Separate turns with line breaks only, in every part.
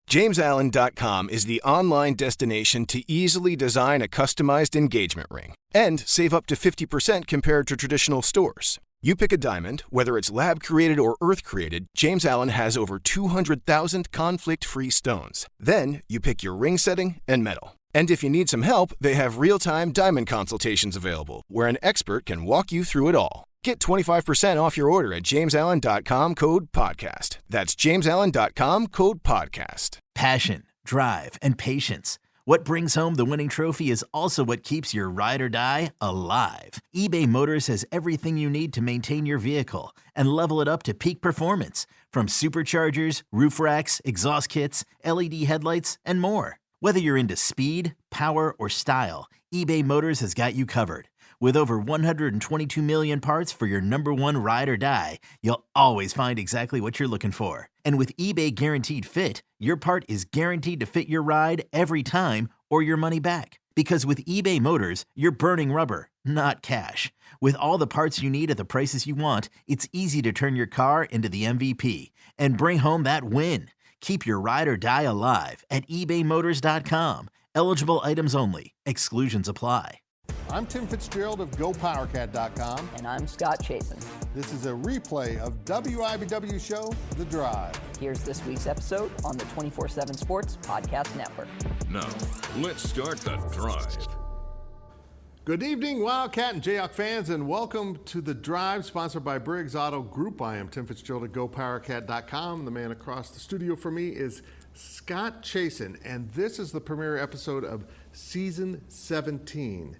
JamesAllen.com is the online destination to easily design a customized engagement ring and save up to 50% compared to traditional stores. You pick a diamond, whether it's lab-created or earth-created, James Allen has over 200,000 conflict-free stones. Then you pick your ring setting and metal. And if you need some help, they have real-time diamond consultations available, where an expert can walk you through it all. Get 25% off your order at JamesAllen.com, code podcast. That's JamesAllen.com, code podcast.
Passion, drive, and patience. What brings home the winning trophy is also what keeps your ride or die alive. eBay Motors has everything you need to maintain your vehicle and level it up to peak performance, from superchargers, roof racks, exhaust kits, LED headlights, and more. Whether you're into speed, power, or style, eBay Motors has got you covered. With over 122 million parts for your number one ride or die, you'll always find exactly what you're looking for. And with eBay Guaranteed Fit, your part is guaranteed to fit your ride every time or your money back. Because with eBay Motors, you're burning rubber, not cash. With all the parts you need at the prices you want, it's easy to turn your car into the MVP and bring home that win. Keep your ride or die alive at ebaymotors.com. Eligible items only. Exclusions apply.
I'm Tim Fitzgerald of GoPowerCat.com.
And I'm Scott Chasen.
This is a replay of WIBW show, The Drive.
Here's this week's episode on the 24/7 Sports Podcast Network.
Now, let's start The Drive.
Good evening, Wildcat and Jayhawk fans, and welcome to The Drive, sponsored by Briggs Auto Group. I am Tim Fitzgerald at GoPowerCat.com. The man across the studio for me is Scott Chasen, and this is the premiere episode of Season 17.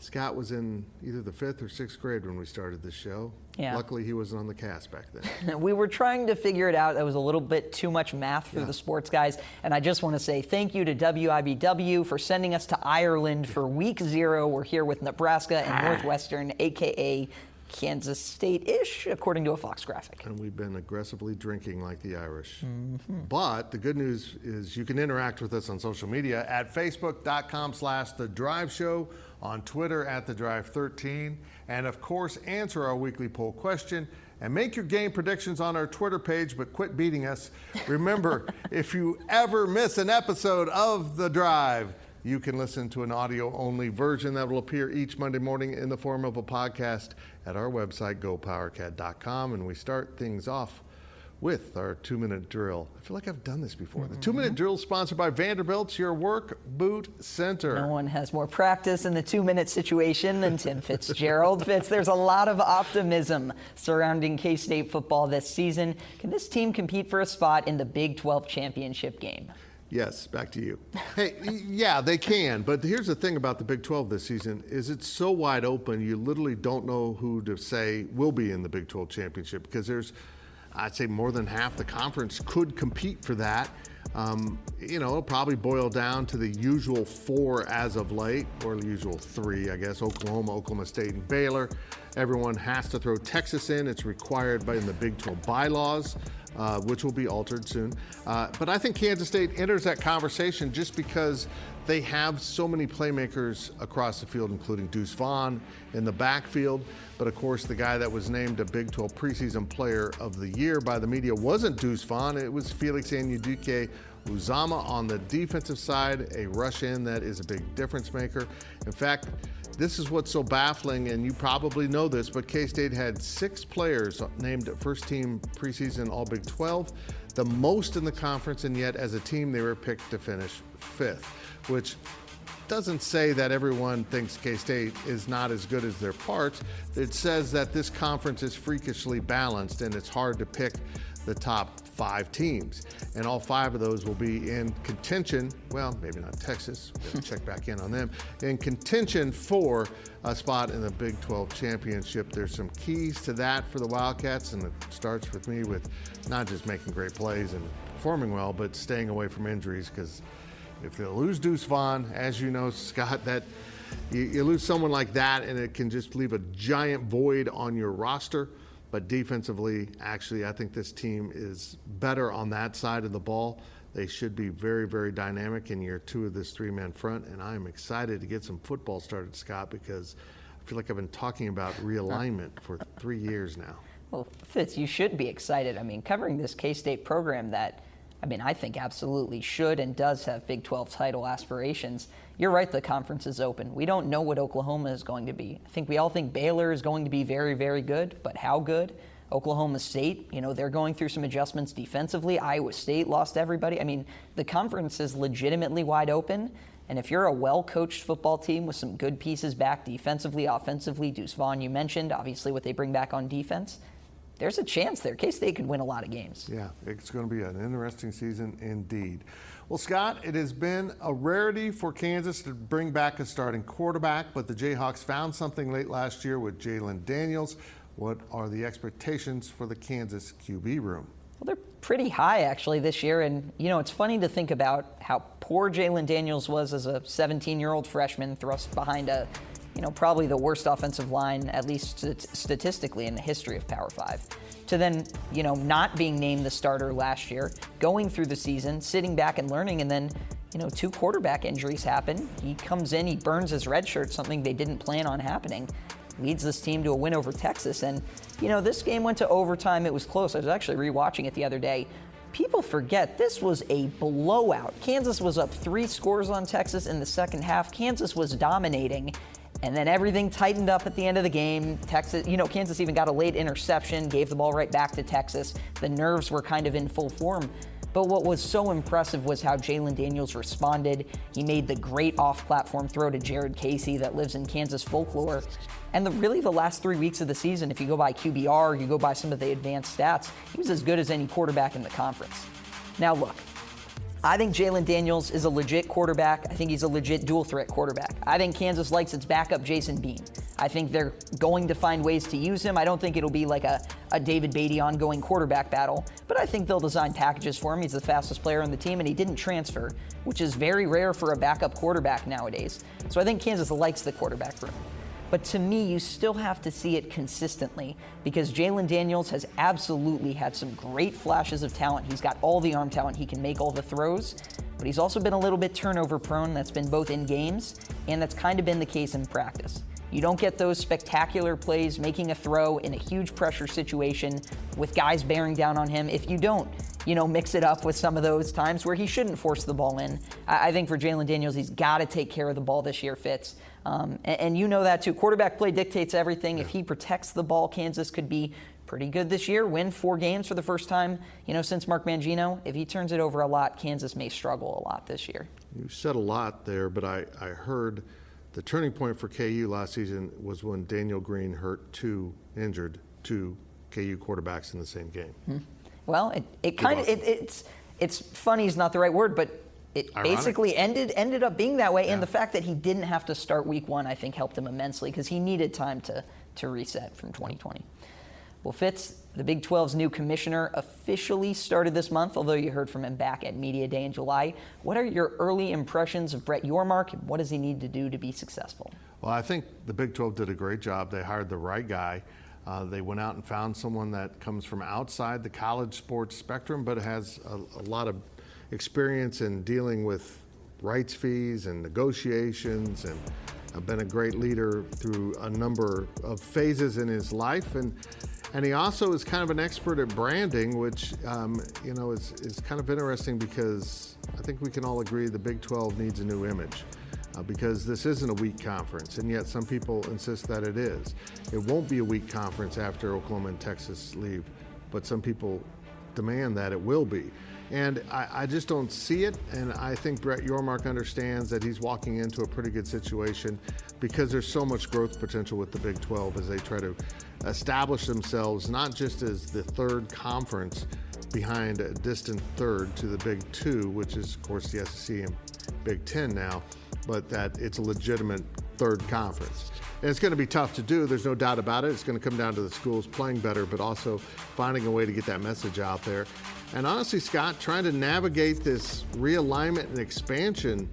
Scott was in either the 5th or 6th grade when we started this show.
Yeah.
Luckily, he wasn't on the cast back then.
We were trying to figure it out. That was a little bit too much math for the sports guys. And I just want to say thank you to WIBW for sending us to Ireland for week 0. We're here with Nebraska and Northwestern, a.k.a. Kansas State-ish, according to a Fox graphic.
And we've been aggressively drinking like the Irish. Mm-hmm. But the good news is you can interact with us on social media at Facebook.com/The Drive Show, on Twitter at The Drive 13, and of course answer our weekly poll question and make your game predictions on our Twitter page, but quit beating us. Remember, if you ever miss an episode of The Drive, you can listen to an audio-only version that will appear each Monday morning in the form of a podcast at our website, GoPowerCat.com. And we start things off with our 2-minute drill. I feel like I've done this before. The 2-minute drill is sponsored by Vanderbilt's Your Work Boot Center.
No one has more practice in the 2-minute situation than Tim Fitzgerald. Fitz, there's a lot of optimism surrounding K-State football this season. Can this team compete for a spot in the Big 12 championship game?
Yes, back to you. Hey, yeah, they can. But here's the thing about the Big 12 this season is it's so wide open, you literally don't know who to say will be in the Big 12 championship, because there's, I'd say, more than half the conference could compete for that. It'll probably boil down to the usual 4 as of late, or the usual 3, I guess: Oklahoma, Oklahoma State, and Baylor. Everyone has to throw Texas in. It's required by in the Big 12 bylaws, which will be altered soon. But I think Kansas State enters that conversation just because they have so many playmakers across the field, including Deuce Vaughn in the backfield. But of course, the guy that was named a Big 12 preseason player of the year by the media wasn't Deuce Vaughn. It was Felix Anudike-Uzomah on the defensive side, a rush in that is a big difference maker. In fact, this is what's so baffling, and you probably know this, but K-State had 6 players named first team preseason All Big 12, the most in the conference, and yet as a team they were picked to finish 5th, which doesn't say that everyone thinks K-State is not as good as their parts. It says that this conference is freakishly balanced and it's hard to pick the top 5 teams. And all 5 of those will be in contention, well, maybe not Texas, we'll have to check back in on them, in contention for a spot in the Big 12 championship. There's some keys to that for the Wildcats, and it starts with me with not just making great plays and performing well, but staying away from injuries, because if they lose Deuce Vaughn, as you know, Scott, that you lose someone like that and it can just leave a giant void on your roster. But defensively, actually, I think this team is better on that side of the ball. They should be very, very dynamic in year 2 of this 3-man front, and I'm excited to get some football started, Scott, because I feel like I've been talking about realignment for 3 years now.
Well, Fitz, you should be excited. I mean, covering this K-State program that, I mean, I think absolutely should and does have Big 12 title aspirations. You're right, the conference is open. We don't know what Oklahoma is going to be. I think we all think Baylor is going to be very, very good, but how good? Oklahoma State, they're going through some adjustments defensively. Iowa State lost everybody. I mean, the conference is legitimately wide open. And if you're a well-coached football team with some good pieces back defensively, offensively, Deuce Vaughn, you mentioned, obviously what they bring back on defense, there's a chance there. K-State could win a lot of games.
Yeah, it's going to be an interesting season indeed. Well, Scott, it has been a rarity for Kansas to bring back a starting quarterback, but the Jayhawks found something late last year with Jalen Daniels. What are the expectations for the Kansas QB room?
Well, they're pretty high, actually, this year. And, it's funny to think about how poor Jalen Daniels was as a 17-year-old freshman thrust behind a, probably the worst offensive line, at least statistically, in the history of Power 5. To then, not being named the starter last year, going through the season, sitting back and learning, and then, 2 quarterback injuries happen. He comes in, he burns his red shirt, something they didn't plan on happening. Leads this team to a win over Texas. And, this game went to overtime. It was close. I was actually rewatching it the other day. People forget this was a blowout. Kansas was up 3 scores on Texas in the second half. Kansas was dominating. And then everything tightened up at the end of the game. Kansas even got a late interception, gave the ball right back to Texas. The nerves were kind of in full form. But what was so impressive was how Jalen Daniels responded. He made the great off-platform throw to Jared Casey that lives in Kansas folklore. And really the last 3 weeks of the season, if you go by QBR, you go by some of the advanced stats, he was as good as any quarterback in the conference. Now look, I think Jalen Daniels is a legit quarterback. I think he's a legit dual-threat quarterback. I think Kansas likes its backup, Jason Bean. I think they're going to find ways to use him. I don't think it'll be like a David Beatty ongoing quarterback battle, but I think they'll design packages for him. He's the fastest player on the team, and he didn't transfer, which is very rare for a backup quarterback nowadays. So I think Kansas likes the quarterback room. But to me, you still have to see it consistently because Jalen Daniels has absolutely had some great flashes of talent. He's got all the arm talent. He can make all the throws, but he's also been a little bit turnover prone. That's been both in games, and that's kind of been the case in practice. You don't get those spectacular plays making a throw in a huge pressure situation with guys bearing down on him if you don't, mix it up with some of those times where he shouldn't force the ball in. I think for Jalen Daniels, he's got to take care of the ball this year, Fitz. And you know that too. Quarterback play dictates everything. If he protects the ball, Kansas could be pretty good this year, win 4 games for the first time, since Mark Mangino. If he turns it over a lot, Kansas may struggle a lot this year.
You said a lot there, but I heard the turning point for KU last season was when Daniel Green injured two KU quarterbacks in the same game.
Well, it's funny is not the right word, but it ironic. Basically ended up being that way. Yeah. And the fact that he didn't have to start week 1, I think helped him immensely because he needed time to reset from 2020. Well, Fitz, the Big 12's new commissioner officially started this month, although you heard from him back at Media Day in July. What are your early impressions of Brett Yormark, and what does he need to do to be successful?
Well, I think the Big 12 did a great job. They hired the right guy. They went out and found someone that comes from outside the college sports spectrum, but has a lot of experience in dealing with rights fees and negotiations, and been a great leader through a number of phases in his life. And he also is kind of an expert at branding, which is kind of interesting because I think we can all agree the Big 12 needs a new image because this isn't a weak conference, and yet some people insist that it is. It won't be a weak conference after Oklahoma and Texas leave, but some people demand that it will be. And I just don't see it, and I think Brett Yormark understands that he's walking into a pretty good situation because there's so much growth potential with the Big 12 as they try to establish themselves not just as the third conference behind a distant third to the Big 2, which is, of course, the SEC and Big 10 now, but that it's a legitimate third conference. And it's going to be tough to do, there's no doubt about it. It's going to come down to the schools playing better, but also finding a way to get that message out there. And honestly, Scott, trying to navigate this realignment and expansion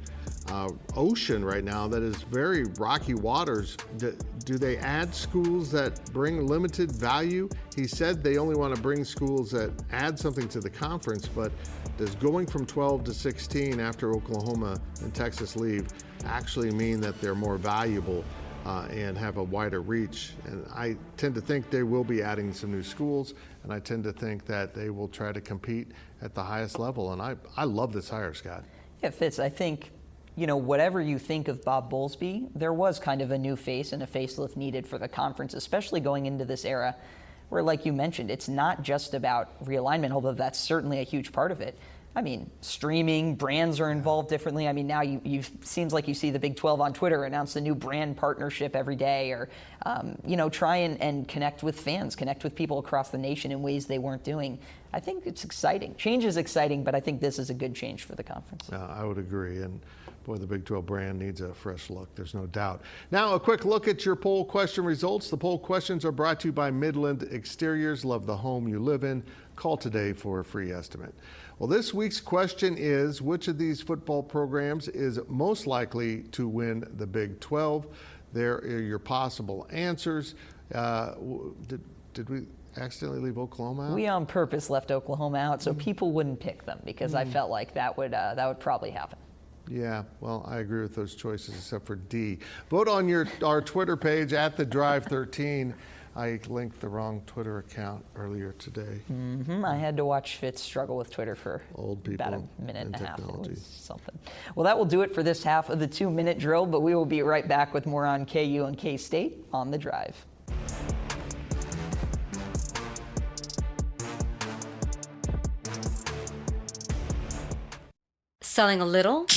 ocean right now that is very rocky waters. Do they add schools that bring limited value? He said they only want to bring schools that add something to the conference, but does going from 12 to 16 after Oklahoma and Texas leave actually mean that they're more valuable and have a wider reach. And I tend to think they will be adding some new schools, and I tend to think that they will try to compete at the highest level. And I love this hire, Scott.
Yeah, Fitz, I think, whatever you think of Bob Bowlesby, there was kind of a new face and a facelift needed for the conference, especially going into this era where, like you mentioned, it's not just about realignment, although that's certainly a huge part of it. I mean, streaming, brands are involved differently. I mean, now you seems like you see the Big 12 on Twitter announce a new brand partnership every day, or, try and connect with fans, connect with people across the nation in ways they weren't doing. I think it's exciting. Change is exciting, but I think this is a good change for the conference.
I would agree. And boy, the Big 12 brand needs a fresh look. There's no doubt. Now, a quick look at your poll question results. The poll questions are brought to you by Midland Exteriors. Love the home you live in. Call today for a free estimate. Well, this week's question is, which of these football programs is most likely to win the Big 12? There are your possible answers. Did we accidentally leave Oklahoma out?
We on purpose left Oklahoma out so people wouldn't pick them, because I felt like that would probably happen.
Yeah, well, I agree with those choices except for D. Vote on our Twitter page at The Drive 13. I linked the wrong Twitter account earlier today.
I had to watch Fitz struggle with Twitter for about a minute and a half. It was something. Well, that will do it for this half of the 2-minute drill, but we will be right back with more on KU and K-State on The Drive.
Selling a little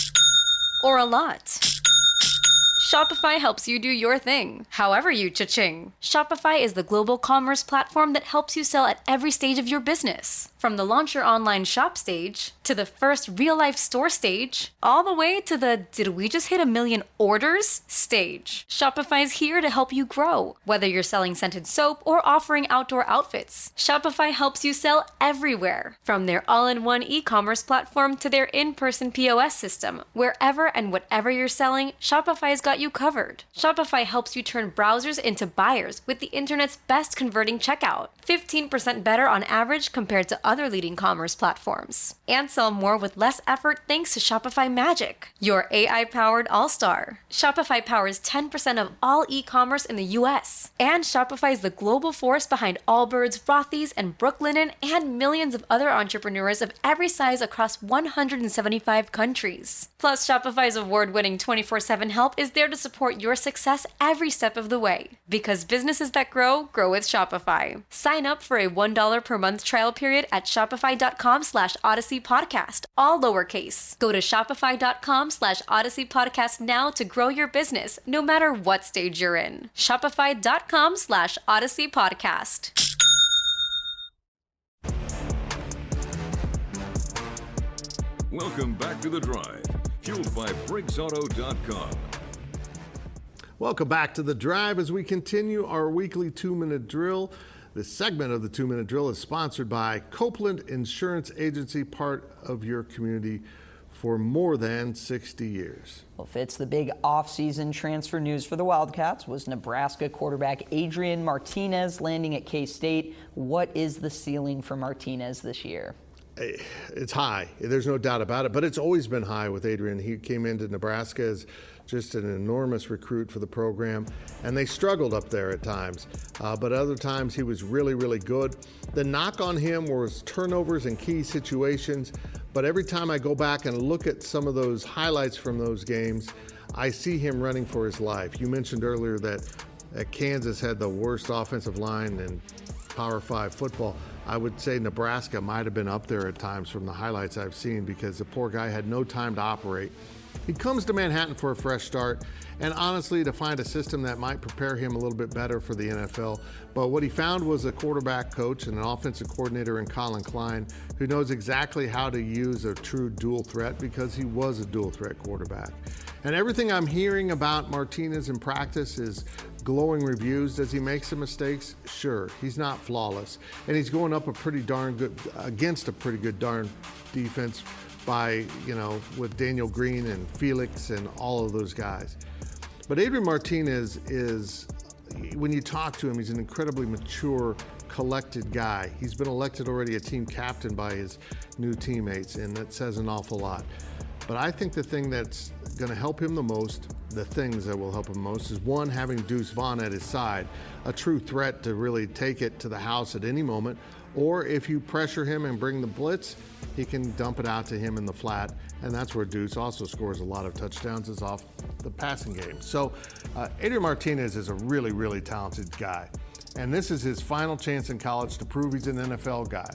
or a lot? Shopify helps you do your thing, however you cha-ching. Shopify is the global commerce platform that helps you sell at every stage of your business. From the launch your online shop stage, to the first real-life store stage, all the way to the did we just hit 1 million orders stage. Shopify's here to help you grow. Whether you're selling scented soap or offering outdoor outfits, Shopify helps you sell everywhere. From their all-in-one e-commerce platform to their in-person POS system, wherever and whatever you're selling, Shopify's got you covered. Shopify helps you turn browsers into buyers with the internet's best converting checkout. 15% better on average compared to other leading commerce platforms. And sell more with less effort thanks to Shopify Magic, your AI-powered all-star. Shopify powers 10% of all e-commerce in the US. And Shopify is the global force behind Allbirds, Rothy's, and Brooklinen, and millions of other entrepreneurs of every size across 175 countries. Plus, Shopify's award-winning 24/7 help is there to support your success every step of the way. Because businesses that grow with Shopify. Sign up for a $1 per month trial period at shopify.com/Odyssey Podcast, all lowercase. Go to shopify.com/Odyssey Podcast now to grow your business, no matter what stage you're in. Shopify.com/Odyssey Podcast.
Welcome back to The Drive, fueled by BriggsAuto.com.
Welcome back to The Drive as we continue our weekly 2-minute drill. This segment of the 2-minute drill is sponsored by Copeland Insurance Agency, part of your community for more than 60 years.
Well, Fitz, the big off-season transfer news for the Wildcats was Nebraska quarterback Adrian Martinez landing at K-State. What is the ceiling for Martinez this year?
It's high. There's no doubt about it, but it's always been high with Adrian. He came into Nebraska as just an enormous recruit for the program, and they struggled up there at times, but other times he was really, really good. The knock on him was turnovers in key situations, but every time I go back and look at some of those highlights from those games, I see him running for his life. You mentioned earlier that Kansas had the worst offensive line in Power 5 football. I would say Nebraska might have been up there at times from the highlights I've seen, because the poor guy had no time to operate. He comes to Manhattan for a fresh start, and honestly, to find a system that might prepare him a little bit better for the NFL. But what he found was a quarterback coach and an offensive coordinator in Colin Klein, who knows exactly how to use a true dual threat, because he was a dual threat quarterback. And everything I'm hearing about Martinez in practice is glowing reviews. Does he make some mistakes? Sure. He's not flawless. And he's going up against a pretty good darn defense by, with Daniel Green and Felix and all of those guys. But Adrian Martinez is, when you talk to him, he's an incredibly mature, collected guy. He's been elected already a team captain by his new teammates, and that says an awful lot. But I think the thing that's going to help him the most, the things that will help him most, is one, having Deuce Vaughn at his side, a true threat to really take it to the house at any moment. Or if you pressure him and bring the blitz, he can dump it out to him in the flat. And that's where Deuce also scores a lot of touchdowns, is off the passing game. So Adrian Martinez is a really, really talented guy. And this is his final chance in college to prove he's an NFL guy.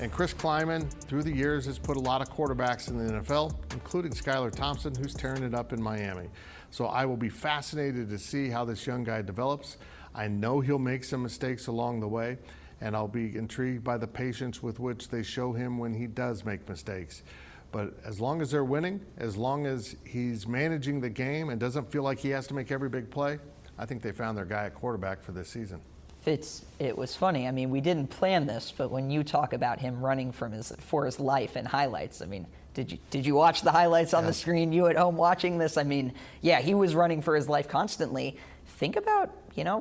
And Chris Kleiman, through the years, has put a lot of quarterbacks in the NFL, including Skylar Thompson, who's tearing it up in Miami. So I will be fascinated to see how this young guy develops. I know he'll make some mistakes along the way, and I'll be intrigued by the patience with which they show him when he does make mistakes. But as long as they're winning, as long as he's managing the game and doesn't feel like he has to make every big play, I think they found their guy at quarterback for this season.
It was funny. I mean, we didn't plan this, but when you talk about him running for his life in highlights, I mean, did you watch the highlights on the screen? You at home watching this? I mean, yeah, he was running for his life constantly. Think about,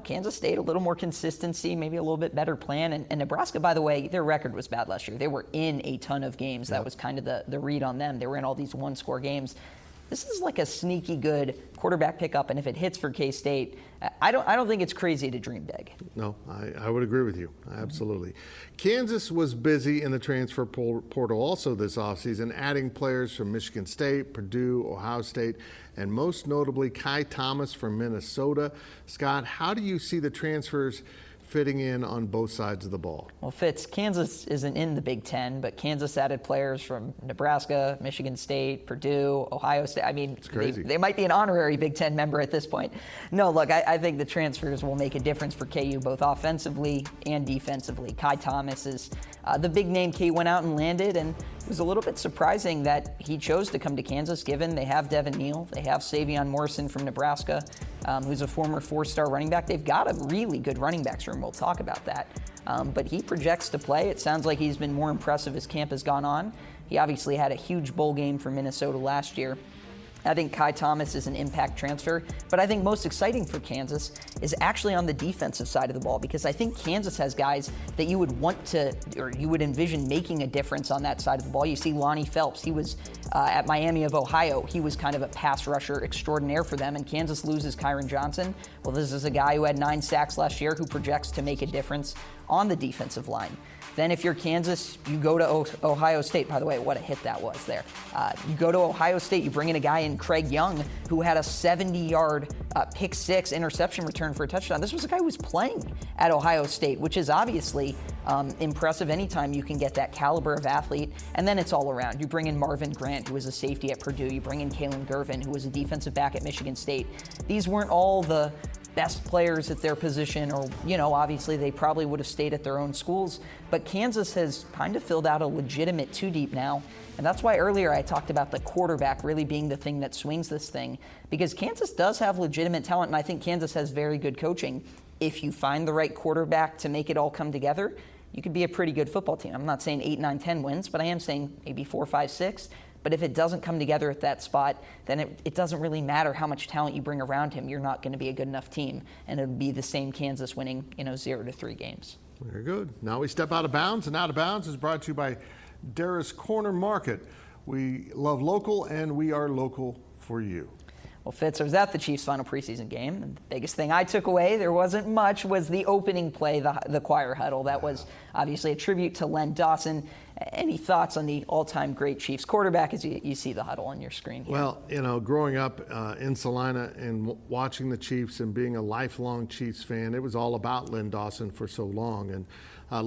Kansas State, a little more consistency, maybe a little bit better plan. And Nebraska, by the way, their record was bad last year. They were in a ton of games. That was kind of the read on them. They were in all these one-score games. This is like a sneaky good quarterback pickup, and if it hits for K-State, I don't think it's crazy to dream big.
No, I would agree with you. Absolutely. Kansas was busy in the transfer portal also this offseason, adding players from Michigan State, Purdue, Ohio State, and most notably Kai Thomas from Minnesota. Scott, how do you see the transfers fitting in on both sides of the ball?
Well, Fitz, Kansas isn't in the Big Ten, but Kansas added players from Nebraska, Michigan State, Purdue, Ohio State. I mean, they might be an honorary Big Ten member at this point. No, look, I think the transfers will make a difference for KU both offensively and defensively. Kai Thomas is the big name KU went out and landed, and it was a little bit surprising that he chose to come to Kansas, given they have Devin Neal, they have Savion Morrison from Nebraska, who's a former 4-star running back. They've got a really good running backs room. We'll talk about that. But he projects to play. It sounds like he's been more impressive as camp has gone on. He obviously had a huge bowl game for Minnesota last year. I think Kai Thomas is an impact transfer, but I think most exciting for Kansas is actually on the defensive side of the ball, because I think Kansas has guys that you would want to, or you would envision making a difference on that side of the ball. You see Lonnie Phelps, he was at Miami of Ohio. He was kind of a pass rusher extraordinaire for them, and Kansas loses Kyron Johnson. Well, this is a guy who had 9 sacks last year who projects to make a difference on the defensive line. Then if you're Kansas, you go to Ohio State. By the way, what a hit that was there. You go to Ohio State, you bring in a guy in Craig Young who had a 70-yard pick 6 interception return for a touchdown. This was a guy who was playing at Ohio State, which is obviously impressive anytime you can get that caliber of athlete. And then it's all around. You bring in Marvin Grant, who was a safety at Purdue. You bring in Kalen Gervin, who was a defensive back at Michigan State. These weren't all the best players at their position, or, obviously they probably would have stayed at their own schools. But Kansas has kind of filled out a legitimate 2 deep now. And that's why earlier I talked about the quarterback really being the thing that swings this thing, because Kansas does have legitimate talent, and I think Kansas has very good coaching. If you find the right quarterback to make it all come together, you could be a pretty good football team. I'm not saying 8, 9, 10 wins, but I am saying maybe 4, 5, 6. But if it doesn't come together at that spot, then it doesn't really matter how much talent you bring around him. You're not going to be a good enough team. And it'll be the same Kansas winning, 0-3 games.
Very good. Now we step out of bounds, and Out of Bounds is brought to you by Darris Corner Market. We love local, and we are local for you.
Well, Fitz, I was at the Chiefs' final preseason game, and the biggest thing I took away, there wasn't much, was the opening play, the choir huddle. That was obviously a tribute to Len Dawson. Any thoughts on the all-time great Chiefs quarterback as you see the huddle on your screen here?
Well, growing up in Salina and watching the Chiefs and being a lifelong Chiefs fan, it was all about Len Dawson for so long. And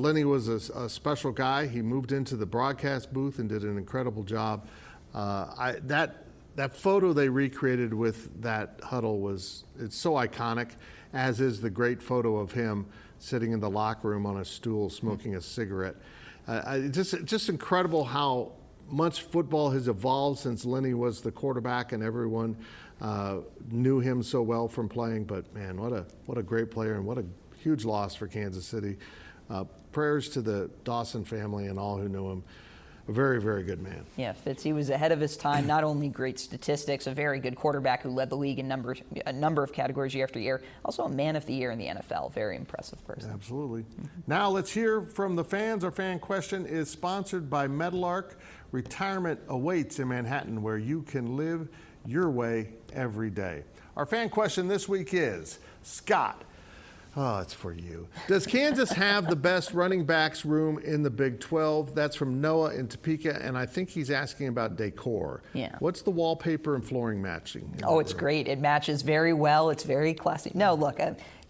Lenny was a special guy. He moved into the broadcast booth and did an incredible job. That photo they recreated with that huddle it's so iconic, as is the great photo of him sitting in the locker room on a stool smoking a cigarette. Just incredible how much football has evolved since Lenny was the quarterback and everyone knew him so well from playing. But man, what a great player, and what a huge loss for Kansas City. Prayers to the Dawson family and all who knew him. A very, very good man. Yeah,
Fitz, he was ahead of his time. Not only great statistics, a very good quarterback who led the league in a number of categories year after year. Also a man of the year in the NFL. Very impressive person.
Absolutely. Now let's hear from the fans. Our fan question is sponsored by Meadowlark. Retirement awaits in Manhattan, where you can live your way every day. Our fan question this week is, Scott, oh, it's for you. Does Kansas have the best running backs room in the Big 12? That's from Noah in Topeka, and I think he's asking about decor.
Yeah.
What's the wallpaper and flooring matching?
Oh, it's great. It matches very well. It's very classy. No, look,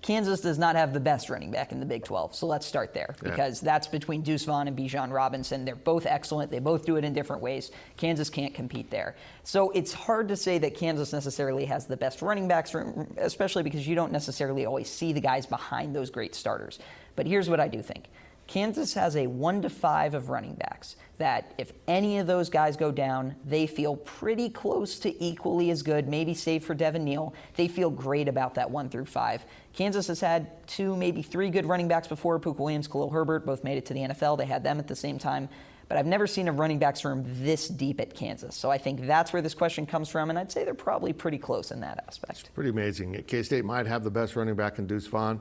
Kansas does not have the best running back in the Big 12, so let's start there, because that's between Deuce Vaughn and Bijan Robinson. They're both excellent. They both do it in different ways. Kansas can't compete there. So it's hard to say that Kansas necessarily has the best running backs room, especially because you don't necessarily always see the guys behind those great starters. But here's what I do think. Kansas has a 1 to 5 of running backs that if any of those guys go down, they feel pretty close to equally as good, maybe save for Devin Neal. They feel great about that 1 through 5. Kansas has had 2, maybe 3 good running backs before. Pook Williams, Khalil Herbert, both made it to the NFL. They had them at the same time. But I've never seen a running backs room this deep at Kansas. So I think that's where this question comes from, and I'd say they're probably pretty close in that aspect.
It's pretty amazing. K-State might have the best running back in Deuce Vaughn,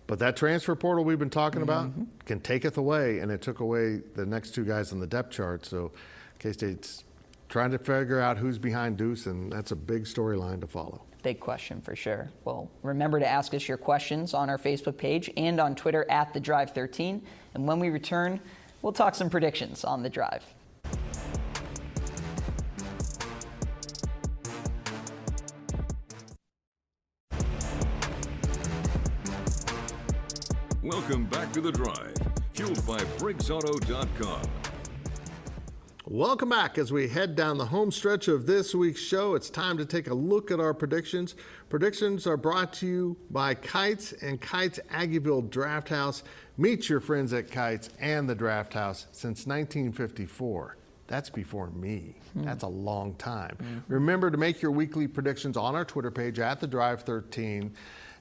but that transfer portal we've been talking about can take it away, and it took away the next 2 guys on the depth chart. So K-State's trying to figure out who's behind Deuce, and that's a big storyline to follow.
Big question for sure. Well, remember to ask us your questions on our Facebook page and on Twitter at The Drive 13. And when we return, we'll talk some predictions on The Drive.
Welcome back to The Drive, fueled by BriggsAuto.com.
Welcome back. As we head down the home stretch of this week's show, it's time to take a look at our predictions. Predictions are brought to you by Kites and Kites Aggieville Draft House. Meet your friends at Kites and the Draft House since 1954. That's before me. That's a long time. Remember to make your weekly predictions on our Twitter page at The Drive 13.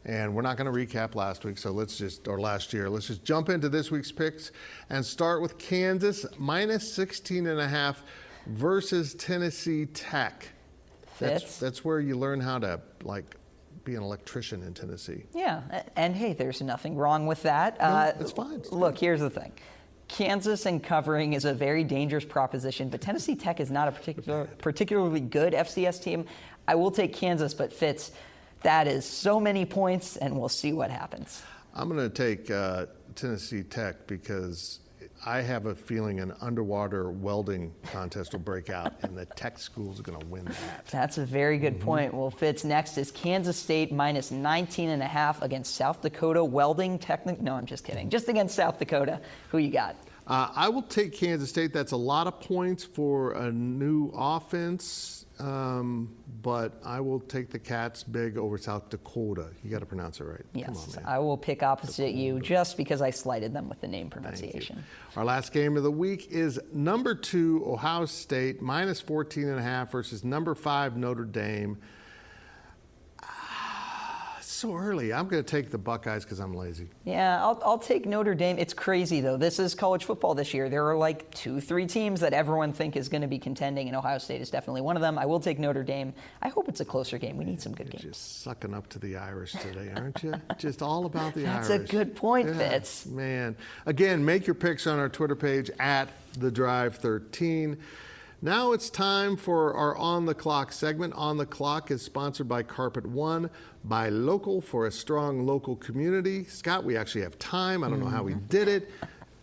And we're not going to recap last week, so last year. Let's just jump into this week's picks and start with Kansas minus 16.5 versus Tennessee Tech. That's where you learn how to be an electrician in Tennessee.
Yeah, and hey, there's nothing wrong with that.
It's fine.
Look, here's the thing. Kansas and covering is a very dangerous proposition, but Tennessee Tech is not a particularly good FCS team. I will take Kansas, but Fitz, that is so many points, and we'll see what happens.
I'm going to take Tennessee Tech because I have a feeling an underwater welding contest will break out, and the Tech schools are going to win that.
That's a very good point. Well, Fitz, next is Kansas State minus 19.5 against South Dakota Welding No, I'm just kidding. Just against South Dakota. Who you got?
I will take Kansas State. That's a lot of points for a new offense. But I will take the Cats big over South Dakota. You got to pronounce it right.
Yes,
Come on, man.
I will pick opposite you just because I slighted them with the name pronunciation.
Our last game of the week is number 2 Ohio State minus 14.5 versus number 5 Notre Dame. So early. I'm going to take the Buckeyes because I'm lazy.
Yeah, I'll take Notre Dame. It's crazy, though. This is college football this year. There are like 2-3 teams that everyone think is going to be contending, and Ohio State is definitely one of them. I will take Notre Dame. I hope it's a closer game. We need some good games.
Just sucking up to the Irish today, aren't you? Just all about the Irish.
That's a good point, Fitz.
Man. Again, make your picks on our Twitter page at The Drive 13. Now it's time for our On the Clock segment. On the Clock is sponsored by Carpet One, by Local for a strong local community. Scott, we actually have time. I don't know how we did it.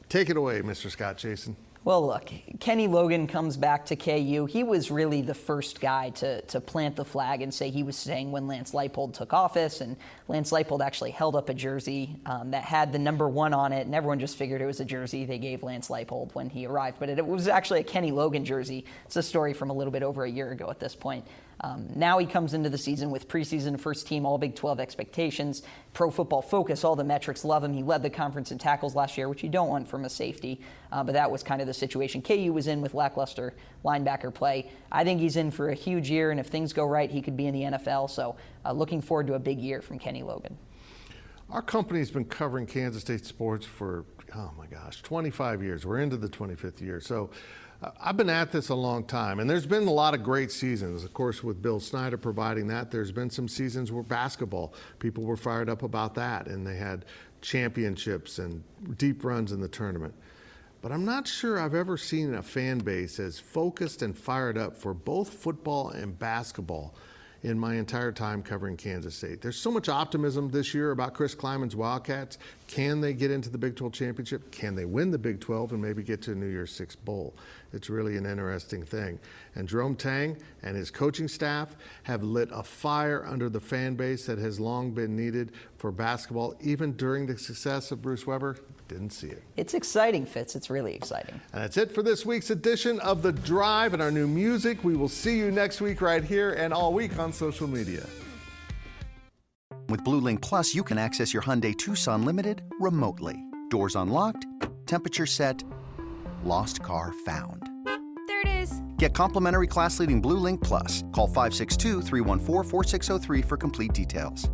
Take it away, Mr. Scott Chasen.
Well, look, Kenny Logan comes back to KU. He was really the first guy to plant the flag and say he was staying when Lance Leipold took office. And Lance Leipold actually held up a jersey that had the number 1 on it, and everyone just figured it was a jersey they gave Lance Leipold when he arrived. But it was actually a Kenny Logan jersey. It's a story from a little bit over a year ago at this point. Now he comes into the season with preseason first team All Big 12 expectations, Pro Football Focus, all the metrics love him. He led the conference in tackles last year, which you don't want from a safety, but that was kind of the situation KU was in with lackluster linebacker play. I think he's in for a huge year, and if things go right, he could be in the NFL. So looking forward to a big year from Kenny Logan.
Our company's been covering Kansas State sports for, 25 years. We're into the 25th year. So I've been at this a long time, and there's been a lot of great seasons. Of course, with Bill Snyder providing that, there's been some seasons where basketball, people were fired up about that, and they had championships and deep runs in the tournament. but I'm not sure I've ever seen a fan base as focused and fired up for both football and basketball in my entire time covering Kansas State. There's so much optimism this year about Chris Kleiman's Wildcats. Can they get into the Big 12 championship? Can they win the Big 12 and maybe get to a New Year's Six bowl? It's really an interesting thing. And Jerome Tang and his coaching staff have lit a fire under the fan base that has long been needed for basketball. Even during the success of Bruce Weber, didn't see it.
It's exciting, Fitz. It's really exciting.
And that's it for this week's edition of The Drive and our new music. We will see you next week right here and all week on social media.
With Blue Link Plus, you can access your Hyundai Tucson Limited remotely. Doors unlocked, temperature set, lost car found.
There it is.
Get complimentary class-leading Blue Link Plus. Call 562-314-4603 for complete details.